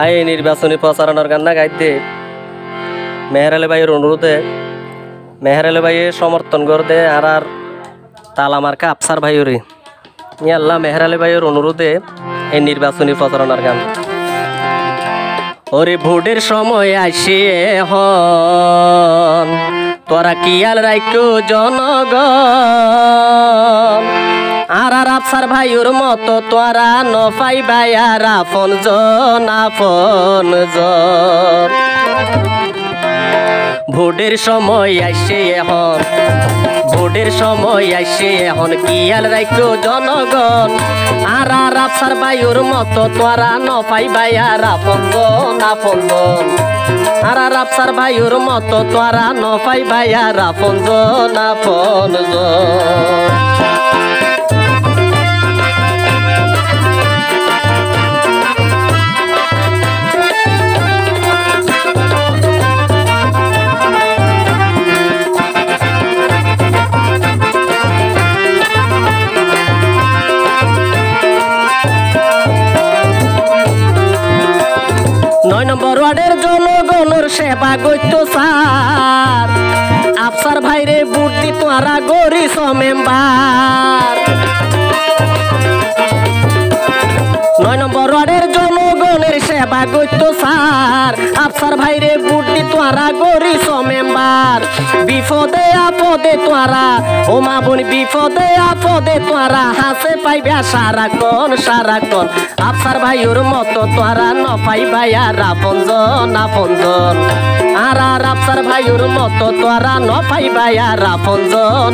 I নির্বাচনী প্রচারণার গান না গাইতে মেহের আলী ভাইয়ের অনুরোধে মেহের আলী ভাইয়ে সমর্থন করে আর তালা মার্কা আফসার ভাইয়েরই আল্লাহ মেহের আলী ভাইয়ের অনুরোধে এই নির্বাচনী প্রচারণার গান। ওরে ভোটের সময় আসে হন তোরা কিয়াল রাখো জনগণ আর আফসার ভাইয়ের মতো তোরা নফাই ভাইয়ার আপন জন ভোটের সময় আসে এখন ভোটের সময় আসে এখন কিয়াল রাখো জনগণ আর আফসার ভাইয়ের মতো তোরা নফাই ভাইয়ার আপন জন আর আফসার ভাইয়ের মতো তোরা নফাই ভাইয়ার আপন জন 9 নম্বর ওয়ার্ডের জনগণের সেবা করত স্যার আফসার ভাইরে ভোট দি তোরা গরিস মেম্বার 9 নম্বর ওয়ার্ডের জনগণের সেবা করত স্যার আফসার ভাইরে ভোট দি তোরা গরিস মেম্বার বিপদে আপদে তোরা ও মা বোন বিপদে আপদে তোরা হাসে পাইবা সারাক্ষণ আফসার ভাইয়ের মতো তোরা ন পাইবা আর আপনজন আর আফসার ভাইয়ের মতো তোরা ন পাইবা আর আপনজন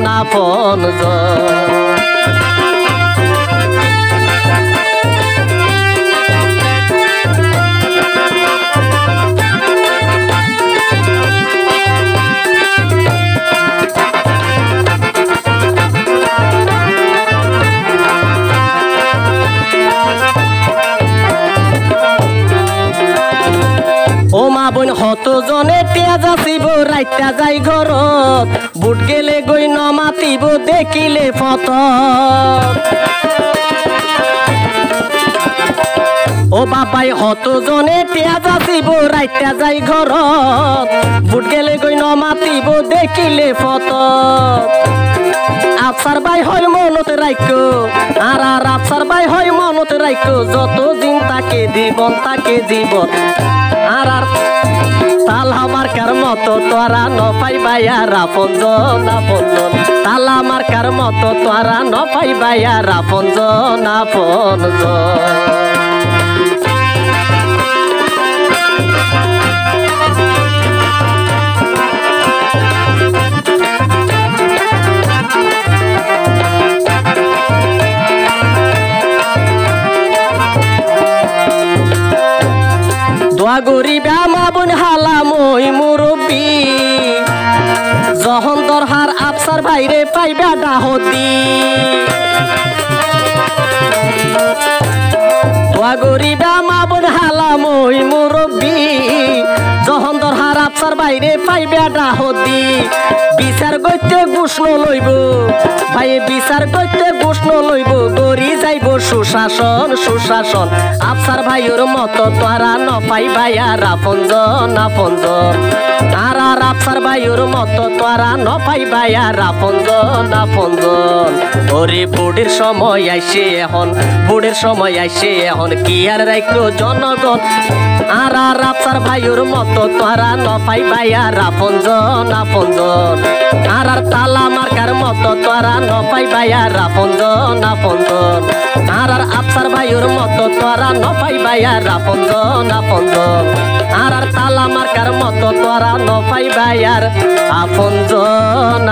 ও মা বোন হত জনে তেজা শিব রাইতা যাই ঘরত বুট গেলে গই ন মাতিব দেখিলে ফত ও বাবাই হত জনে তেজা শিব রাইতা যাই ঘরত বুট গেলে গই ন মাতিব দেখিলে ফত আফসার ভাই হয় মনত রাখো আর আফসার ভাই হয় মনত রাখো যত দিন তাকে জীবন আর তালা মার্কার মতো তোরা ন পাইবা আর আপনজন তালা মার্কার মতো তোরা ন পাইবা আর আপনজন দোয়া গরিবা মা বোন হালা মই মুরব্বী যখন দরহার আফসার ভাইরে পাইবা ডাহতি দোয়া গরিবা মা বোন হালা মই মুরব্বী যখন দরহার আফসার ভাইরে পাইবা ডাহতি বিচার করতে ঘোষণ লইব ভাই বিচার করতে ঘোষণ লইব গড়ি যাইব সুশাসন আফসার ভাইয়ের মতো তোরা ন পাইবা আর আপনজন আর আফসার ভাইয়ের মতো তোরা ন পাইবা আর আপনজন ওরে ভোটের সময় আইসে এখন কি আর রাখলো জনগণ আর আফসার ভাইয়ের মতো তোরা ন পাইবা আর আপনজন আর তালা মার্কার মতো তোরা ন পাইবা আর আপনজন আর আফসার ভাইয়ের মতো তোরা ন পাইবা আর আপনজন আর তালা মার্কার মতো তোরা ন পাইবা আর আপনজন